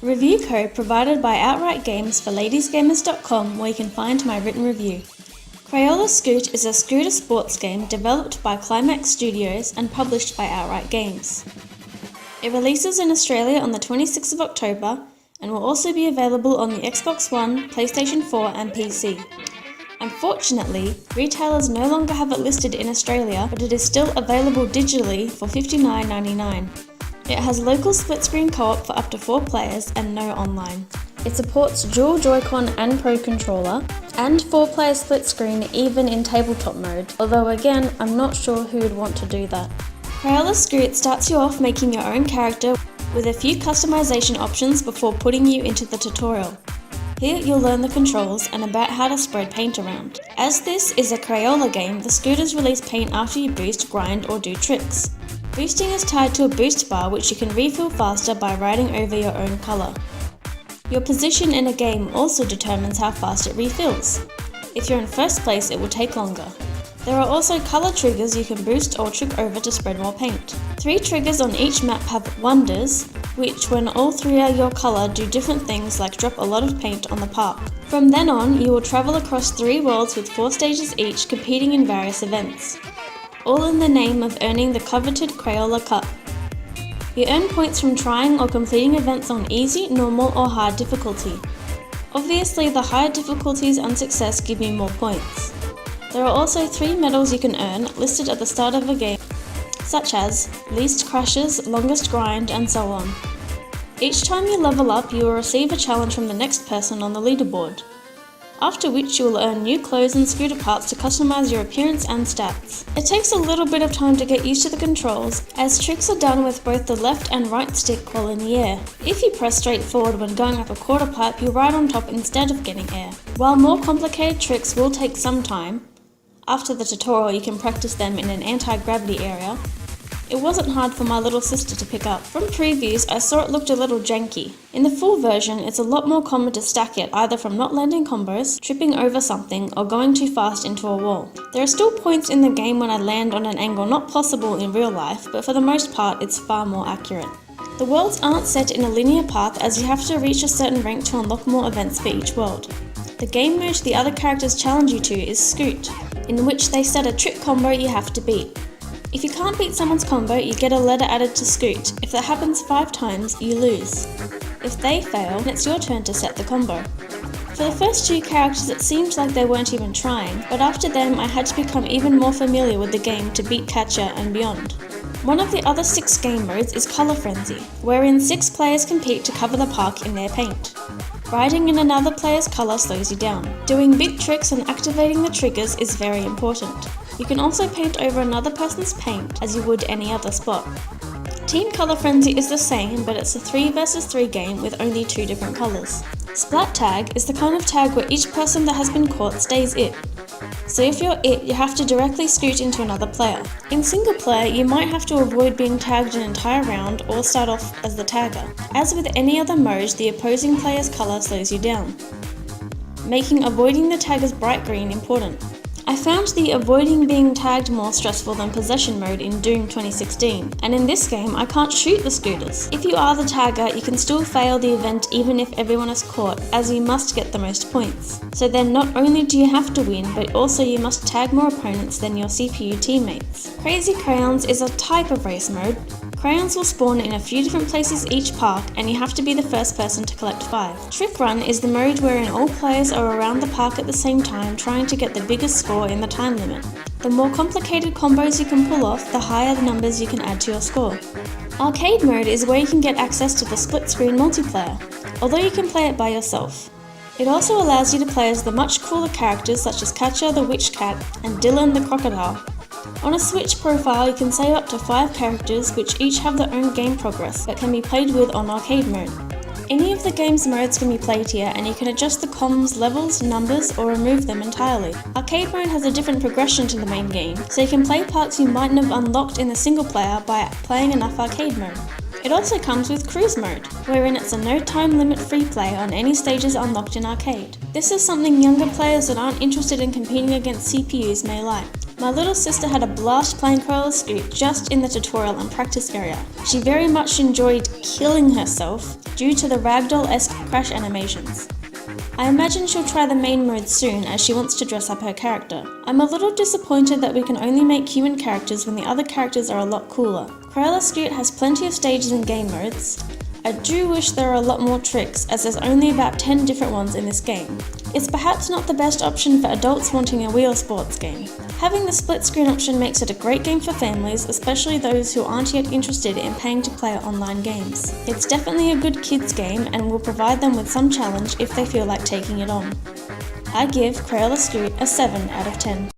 Review code provided by Outright Games for ladiesgamers.com, where you can find my written review. Crayola Scoot is a scooter sports game developed by Climax Studios and published by Outright Games. It releases in Australia on the 26th of October and will also be available on the Xbox One, PlayStation 4 and PC. Unfortunately, retailers no longer have it listed in Australia, but it is still available digitally for $59.99. It has local split-screen co-op for up to 4 players and no online. It supports dual Joy-Con and Pro Controller, and 4-player split-screen even in tabletop mode, although again, I'm not sure who would want to do that. Crayola Scoot starts you off making your own character with a few customization options before putting you into the tutorial. Here you'll learn the controls and about how to spread paint around. As this is a Crayola game, the scooters release paint after you boost, grind or do tricks. Boosting is tied to a boost bar which you can refill faster by riding over your own colour. Your position in a game also determines how fast it refills. If you're in first place, it will take longer. There are also colour triggers you can boost or trick over to spread more paint. 3 triggers on each map have wonders, which when all 3 are your colour do different things like drop a lot of paint on the park. From then on, you will travel across 3 worlds with 4 stages each, competing in various events, all in the name of earning the coveted Crayola Cup. You earn points from trying or completing events on easy, normal or hard difficulty. Obviously, the higher difficulties and success give you more points. There are also 3 medals you can earn listed at the start of a game, such as least crashes, longest grind, and so on. Each time you level up, you will receive a challenge from the next person on the leaderboard, after which you will earn new clothes and scooter parts to customize your appearance and stats. It takes a little bit of time to get used to the controls, as tricks are done with both the left and right stick while in the air. If you press straight forward when going up a quarter pipe, you ride on top instead of getting air. While more complicated tricks will take some time, after the tutorial you can practice them in an anti-gravity area, it wasn't hard for my little sister to pick up. From previews, I saw it looked a little janky. In the full version, it's a lot more common to stack it either from not landing combos, tripping over something, or going too fast into a wall. There are still points in the game when I land on an angle not possible in real life, but for the most part, it's far more accurate. The worlds aren't set in a linear path, as you have to reach a certain rank to unlock more events for each world. The game mode the other characters challenge you to is Scoot, in which they set a trick combo you have to beat. If you can't beat someone's combo, you get a letter added to Scoot. If that happens 5 times, you lose. If they fail, then it's your turn to set the combo. For the first 2 characters it seemed like they weren't even trying, but after them I had to become even more familiar with the game to beat Catcher and beyond. One of the other 6 game modes is Colour Frenzy, wherein 6 players compete to cover the park in their paint. Riding in another player's colour slows you down. Doing big tricks and activating the triggers is very important. You can also paint over another person's paint as you would any other spot. Team Colour Frenzy is the same, but it's a 3 vs 3 game with only 2 different colours. Splat Tag is the kind of tag where each person that has been caught stays it. So if you're it, you have to directly scoot into another player. In single player, you might have to avoid being tagged an entire round or start off as the tagger. As with any other mode, the opposing player's colour slows you down, making avoiding the tagger's bright green important. I found the avoiding being tagged more stressful than possession mode in Doom 2016, and in this game I can't shoot the scooters. If you are the tagger, you can still fail the event even if everyone is caught, as you must get the most points. So then not only do you have to win, but also you must tag more opponents than your CPU teammates. Crazy Crayons is a type of race mode. Crayons will spawn in a few different places each park, and you have to be the first person to collect 5. Trick Run is the mode wherein all players are around the park at the same time trying to get the biggest score in the time limit. The more complicated combos you can pull off, the higher the numbers you can add to your score. Arcade mode is where you can get access to the split-screen multiplayer, although you can play it by yourself. It also allows you to play as the much cooler characters such as Catcher the Witch Cat and Dylan the Crocodile. On a Switch profile, you can save up to 5 characters which each have their own game progress that can be played with on arcade mode. Any of the game's modes can be played here, and you can adjust the comms, levels, numbers, or remove them entirely. Arcade mode has a different progression to the main game, so you can play parts you mightn't have unlocked in the single player by playing enough arcade mode. It also comes with Cruise mode, wherein it's a no time limit free play on any stages unlocked in arcade. This is something younger players that aren't interested in competing against CPUs may like. My little sister had a blast playing Crayola Scoot just in the tutorial and practice area. She very much enjoyed killing herself due to the ragdoll-esque crash animations. I imagine she'll try the main mode soon as she wants to dress up her character. I'm a little disappointed that we can only make human characters when the other characters are a lot cooler. Crayola Scoot has plenty of stages and game modes. I do wish there were a lot more tricks, as there's only about 10 different ones in this game. It's perhaps not the best option for adults wanting a wheel sports game. Having the split screen option makes it a great game for families, especially those who aren't yet interested in paying to play online games. It's definitely a good kids game and will provide them with some challenge if they feel like taking it on. I give Crayola Scoot a 7 out of 10.